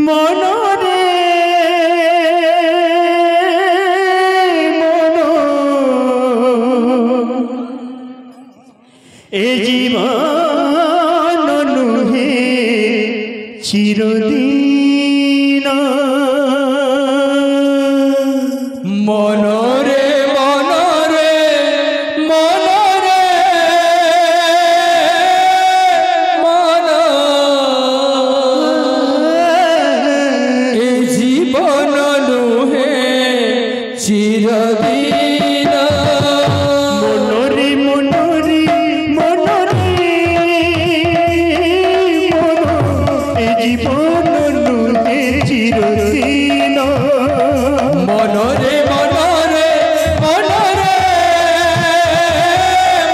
মনরে এ জীবন নুহে চিরদিন মনরে মনরে মনরে মন এ জীবন নুহে চিরদিন মনরে মনরে মনরে এ জীবন নুহে চিরদিন মনরে মনরে মনরে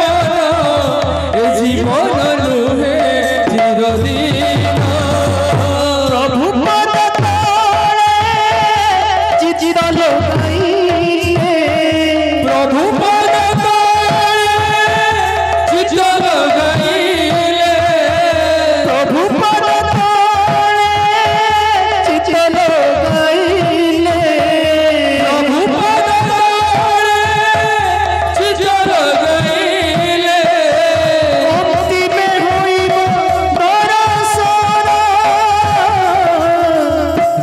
মন এ জীবন নুহে চিরদিন প্রভু পদ তলে চিত্ত লগাইলে প্রভু পদ তলে চিত্ত লগাইলে প্রভু পদ তলে চিত্ত লগাইলে প্রভু পদ তলে চিত্ত লগাইলে অন্তিমে হইব দর্শন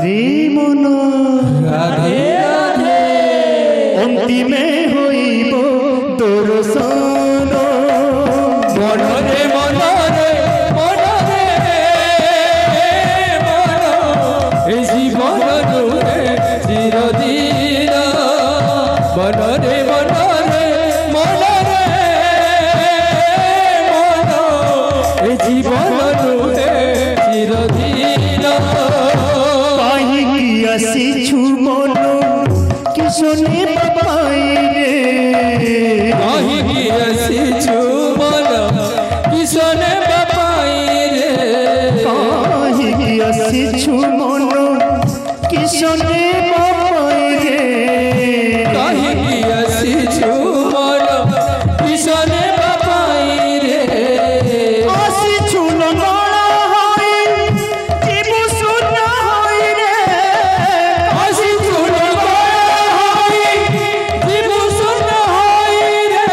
রে মন রাধে রাধে অন্তিমে হইব দর্শন মনরে মনরে মনরে মন এ জীবন নুহে চিরদিন মনরে মনরে মনরে মন এ জীবন নুহে চিরদিন কাহিকি আসিছু মন কিশনে পাই রে কাহিকি আসিছু মন কিশনে পাই রে কাহিকি আসিছু মন কিশনে পাই রে কাহিকি আসিছু মন কিশনে পাই রে আসিছু লঙ্গড়া হই জীবু শূন্য হই রে আসিছু লঙ্গড়া হই জীবু শূন্য হই রে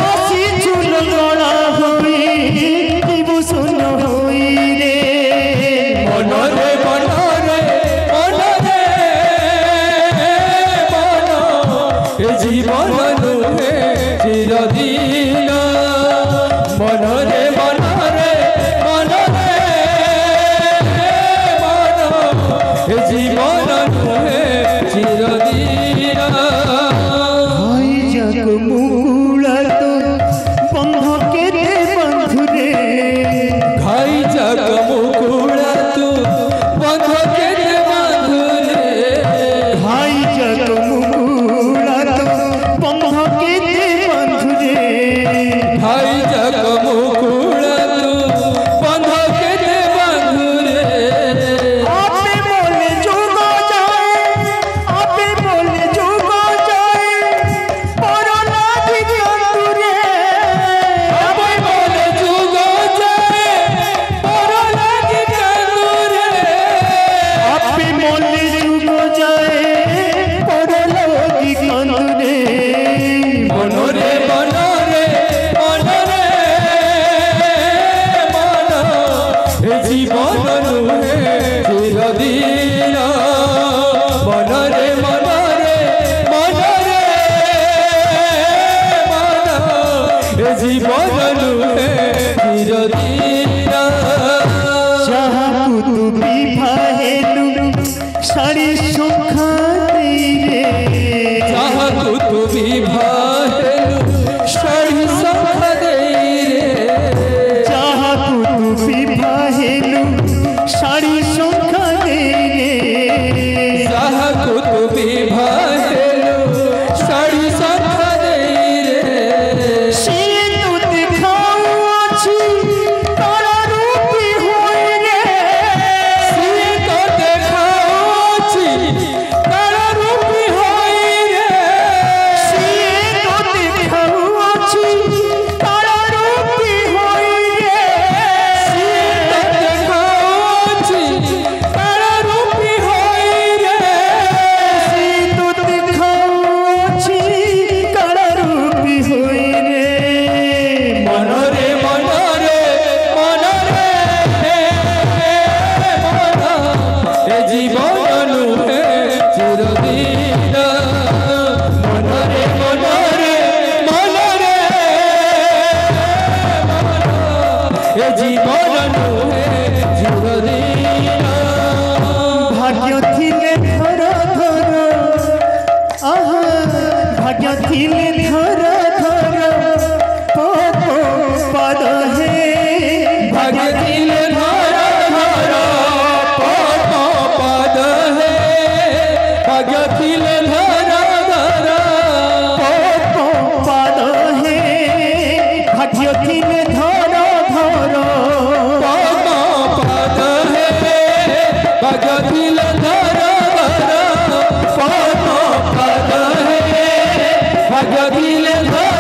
আসিছু লঙ্গড়া হই জীবু শূন্য হই রে মনরে মনরে মনরে মন এ জীবন নুহে চিরদিন মনরে মনরে মনরে মন এ জীবন নুহে চিরদিন হাই জগ মুকুলা তো বন্ধকে দে বন্ধুরে ঘাই জগ মুকুলা তো বন্ধকে দে বন্ধুরে ঘাই জগ মুকুলা তো বন্ধকে দে বন্ধুরে ঘাই জগ মুকুলা তো বন্ধকে দে বন্ধুরে আপে বলে যুগ যায় আপে বলে যুগ যায় পর লাগি কান্দুরে আপে বলে যুগ যায় পর লাগি কান্দুরে আপে বলে যুগ যায় পর লাগি কান্দুরে মনরে মনরে মনরে মন এ জীবন নুহে চিরদিন মনরে মনরে মনরে মন এ জীবন নুহে চিরদিন যাহা কুতুবি ভাহেলু সারি সুখা দেইরে যাহা কুতুবি ভাহেলু সারি সুখা দেইরে যাহা কুতুবি ভাহেলু সারি সুখা দেইরে যাহা কুতুবি ভাহেলু সারি সুখা দেইরে সে তো দেখাও আছে তারা রূপী হই রে সে তো দেখাও আছে তারা রূপী হই রে সে তো भाग्य थिले धर धर आहा भाग्य थिले धर धर पद हे भाग्य थिले धर धर पद हे भाग्य थिले धर धर पद हे भाग्य थिले धर धर पद हे भाग्य थिले धर धर पद हे भाग्य थिले धर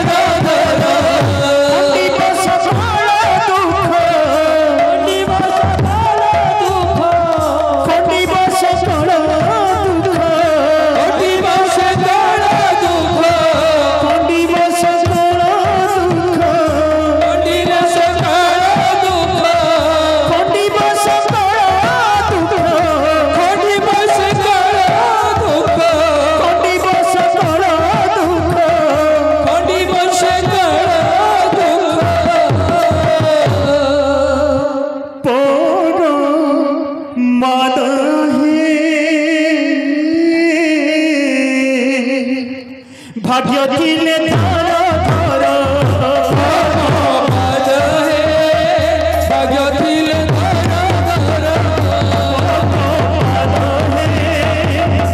भाग्य थिले धर धर पद हे भाग्य थिले धर धर पद हे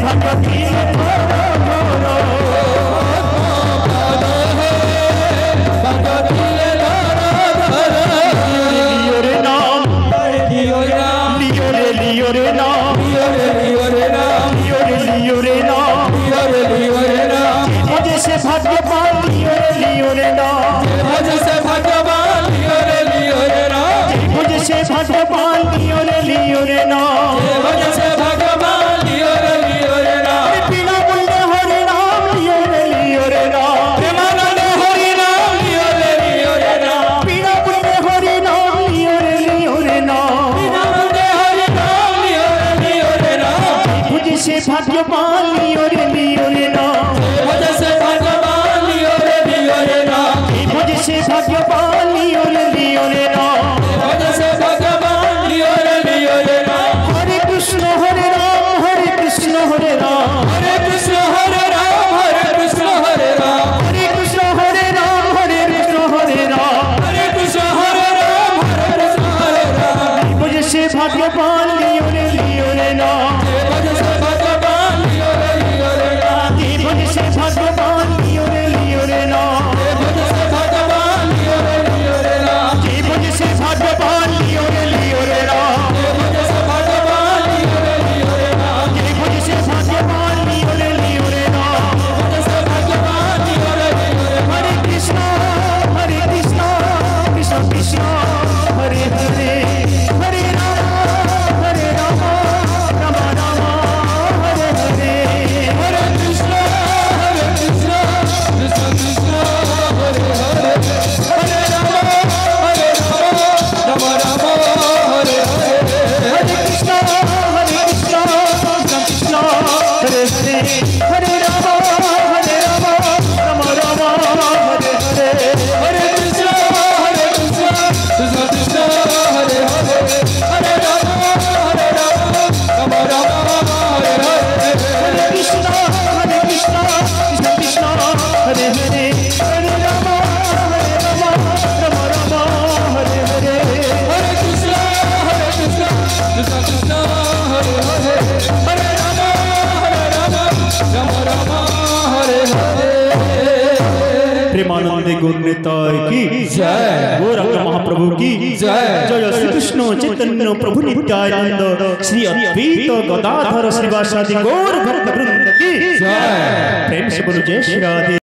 भाग्य थिले धर धर पद हे भाग्य थिले धर धर लियो रे नाम लियो रे नाम लियो रे नाम लियो रे नाम लियो रे नाम मुझे से भाग्यवान लियो रे नाम मुझे से भाग्यवान लियो रे नाम मुझे से भाग्यवान लियो रे नाम मुझे से भाग्यवान लियो रे नाम बिना बोले हरि नाम लियो रे नाम प्रेमानंद हरि नाम लियो रे नाम बिना बोले हरि नाम लियो रे नाम बिना बोले हरि नाम लियो रे नाम मुझे से भाग्यवान लियो रे नाम मुझे से भाग्यवान लियो रे नाम मुझे से भाग्यवान लियो रे नाम मुझे से भाग्यवान लियो रे नाम हरे कृष्ण हरे राम हरे कृष्ण हरे राम हरे कृष्ण हरे राम हरे कृष्ण हरे राम हरे कृष्ण हरे राम हरे कृष्ण हरे राम हरे कृष्ण हरे राम हरे कृष्ण हरे राम मुझे से भाग्यवान लियो रे नाम मुझे से भाग्यवान लियो रे नाम मुझे से भाग्यवान लियो रे नाम मुझे से भाग्यवान लियो रे नाम मुझे से भाग्यवान लियो रे नाम मुझे से भाग्यवान लियो रे नाम मुझे से भाग्यवान लियो रे नाम मुझे से भाग्यवान लियो रे हरे कृष्ण कृष्ण कृष्ण हरे हरे हरे राम राम राम हरे हरे हरे कृष्ण कृष्ण कृष्ण हरे हरे हरे राम राम राम हरे हरे हरे कृष्ण कृष्ण कृष्ण हरे हरे हरे राम राम राम हरे हरे हरे कृष्ण कृष्ण कृष्ण हरे हरे हरे राम राम राम हरे हरे हरे कृष्ण कृष्ण कृष्ण हरे हरे हरे राम राम हरे हरे हरे कृष्ण कृष्ण कृष्ण हरे हरे हरे राम राम हरे हरे प्रेमानंद गुणनिताय की जय गौरंग महाप्रभु की जय जय श्री कृष्ण चैतन्य प्रभु नित्यानंद श्री अद्वैत गदाधर श्रीवासादि गौर भक्त वृंद की जय प्रेम से बोलो जय श्री राधे।